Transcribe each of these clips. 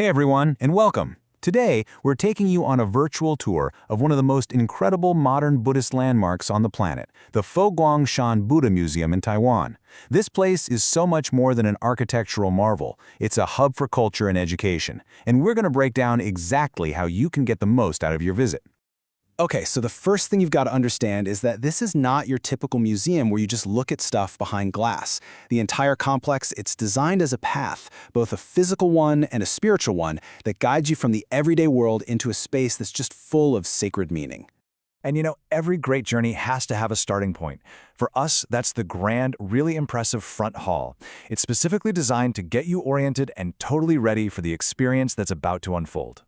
Hey everyone, and welcome. Today, we're taking you on a virtual tour of one of the most incredible modern Buddhist landmarks on the planet, the Guang Shan Buddha Museum in Taiwan. This place is so much more than an architectural marvel. It's a hub for culture and education, and we're going to break down exactly how you can get the most out of your visit. Okay, so the first thing you've got to understand is that this is not your typical museum where you just look at stuff behind glass. The entire complex, it's designed as a path, both a physical one and a spiritual one, that guides you from the everyday world into a space that's just full of sacred meaning. And you know, every great journey has to have a starting point. For us, that's the grand, really impressive front hall. It's specifically designed to get you oriented and totally ready for the experience that's about to unfold.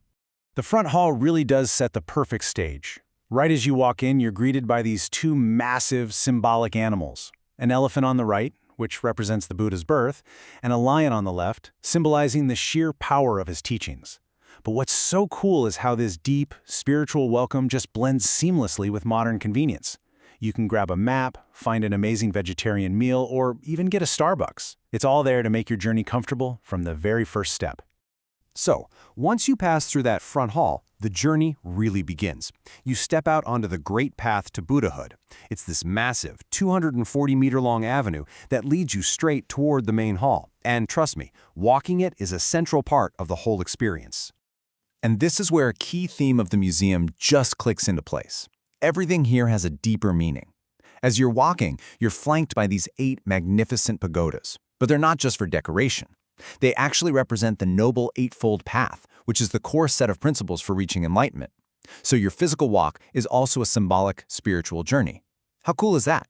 The front hall really does set the perfect stage. Right as you walk in, you're greeted by these two massive symbolic animals. An elephant on the right, which represents the Buddha's birth, and a lion on the left, symbolizing the sheer power of his teachings. But what's so cool is how this deep, spiritual welcome just blends seamlessly with modern convenience. You can grab a map, find an amazing vegetarian meal, or even get a Starbucks. It's all there to make your journey comfortable from the very first step. So, once you pass through that front hall, the journey really begins. You step out onto the Great Path to Buddhahood. It's this massive, 240-meter-long avenue that leads you straight toward the main hall. And trust me, walking it is a central part of the whole experience. And this is where a key theme of the museum just clicks into place. Everything here has a deeper meaning. As you're walking, you're flanked by these 8 magnificent pagodas. But they're not just for decoration. They actually represent the Noble Eightfold Path, which is the core set of principles for reaching enlightenment. So your physical walk is also a symbolic spiritual journey. How cool is that?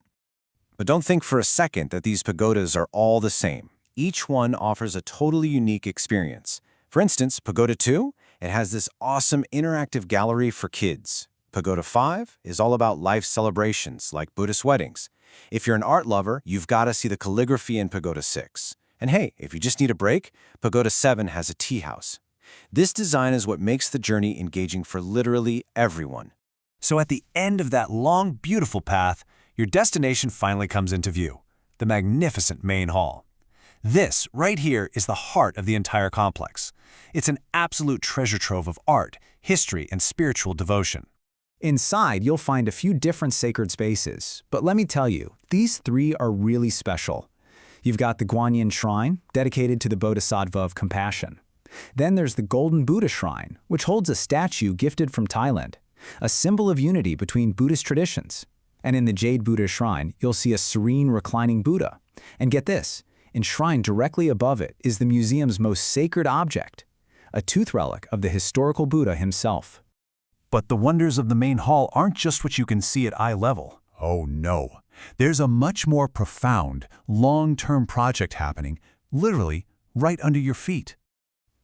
But don't think for a second that these pagodas are all the same. Each one offers a totally unique experience. For instance, Pagoda 2, it has this awesome interactive gallery for kids. Pagoda 5 is all about life celebrations like Buddhist weddings. If you're an art lover, you've got to see the calligraphy in Pagoda 6. And hey, if you just need a break, Pagoda 7 has a tea house. This design is what makes the journey engaging for literally everyone. So at the end of that long, beautiful path, your destination finally comes into view, the magnificent main hall. This, right here, is the heart of the entire complex. It's an absolute treasure trove of art, history, and spiritual devotion. Inside, you'll find a few different sacred spaces, but let me tell you, these 3 are really special. You've got the Guang Shrine, dedicated to the Bodhisattva of compassion. Then there's the Golden Buddha Shrine, which holds a statue gifted from Thailand, a symbol of unity between Buddhist traditions. And in the Jade Buddha Shrine, you'll see a serene, reclining Buddha. And get this, enshrined directly above it is the museum's most sacred object, a tooth relic of the historical Buddha himself. But the wonders of the main hall aren't just what you can see at eye level. Oh no. There's a much more profound, long-term project happening, literally right under your feet.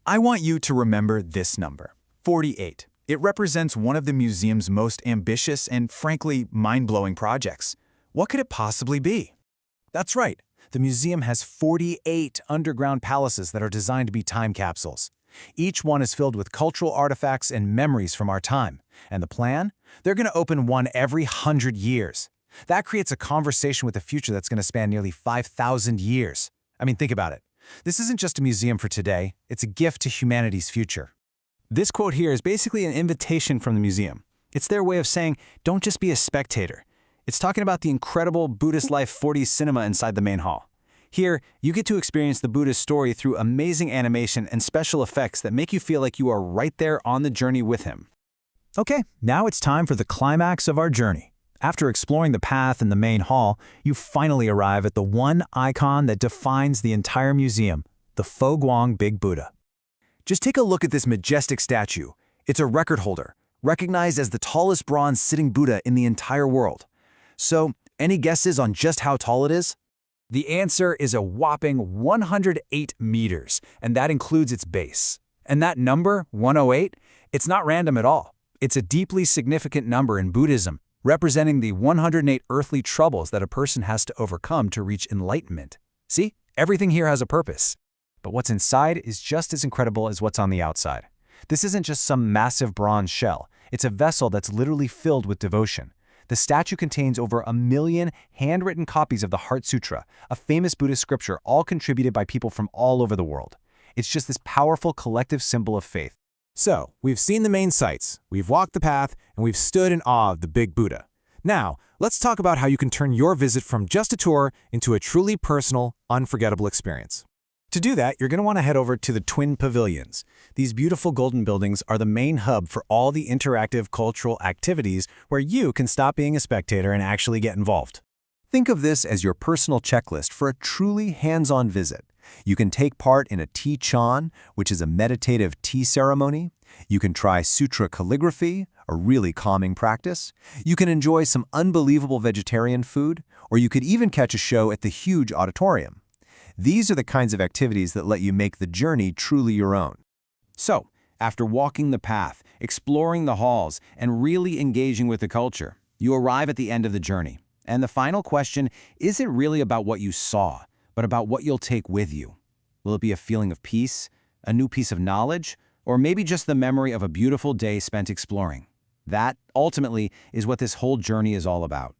I want you to remember this number, 48. It represents one of the museum's most ambitious and, frankly, mind-blowing projects. What could it possibly be? That's right. The museum has 48 underground palaces that are designed to be time capsules. Each one is filled with cultural artifacts and memories from our time. And the plan? They're going to open one every 100 years. That creates a conversation with the future that's going to span nearly 5,000 years. I mean, think about it. This isn't just a museum for today, it's a gift to humanity's future. This quote here is basically an invitation from the museum. It's their way of saying, don't just be a spectator. It's talking about the incredible Buddhist Life 4D cinema inside the main hall. Here, you get to experience the Buddha's story through amazing animation and special effects that make you feel like you are right there on the journey with him. Okay, now it's time for the climax of our journey. After exploring the path in the main hall, you finally arrive at the one icon that defines the entire museum, the Guang Big Buddha. Just take a look at this majestic statue. It's a record holder, recognized as the tallest bronze sitting Buddha in the entire world. So, any guesses on just how tall it is? The answer is a whopping 108 meters, and that includes its base. And that number, 108, it's not random at all. It's a deeply significant number in Buddhism, representing the 108 earthly troubles that a person has to overcome to reach enlightenment. See, everything here has a purpose. But what's inside is just as incredible as what's on the outside. This isn't just some massive bronze shell. It's a vessel that's literally filled with devotion. The statue contains over 1 million handwritten copies of the Heart Sutra, a famous Buddhist scripture all contributed by people from all over the world. It's just this powerful collective symbol of faith. So, we've seen the main sights, we've walked the path, and we've stood in awe of the Big Buddha. Now, let's talk about how you can turn your visit from just a tour into a truly personal, unforgettable experience. To do that, you're going to want to head over to the Twin Pavilions. These beautiful golden buildings are the main hub for all the interactive cultural activities where you can stop being a spectator and actually get involved. Think of this as your personal checklist for a truly hands-on visit. You can take part in a tea Shan, which is a meditative tea ceremony. You can try sutra calligraphy, a really calming practice. You can enjoy some unbelievable vegetarian food, or you could even catch a show at the huge auditorium. These are the kinds of activities that let you make the journey truly your own. So, after walking the path, exploring the halls, and really engaging with the culture, you arrive at the end of the journey. And the final question isn't really about what you saw, but about what you'll take with you. Will it be a feeling of peace, a new piece of knowledge, or maybe just the memory of a beautiful day spent exploring? That, ultimately, is what this whole journey is all about.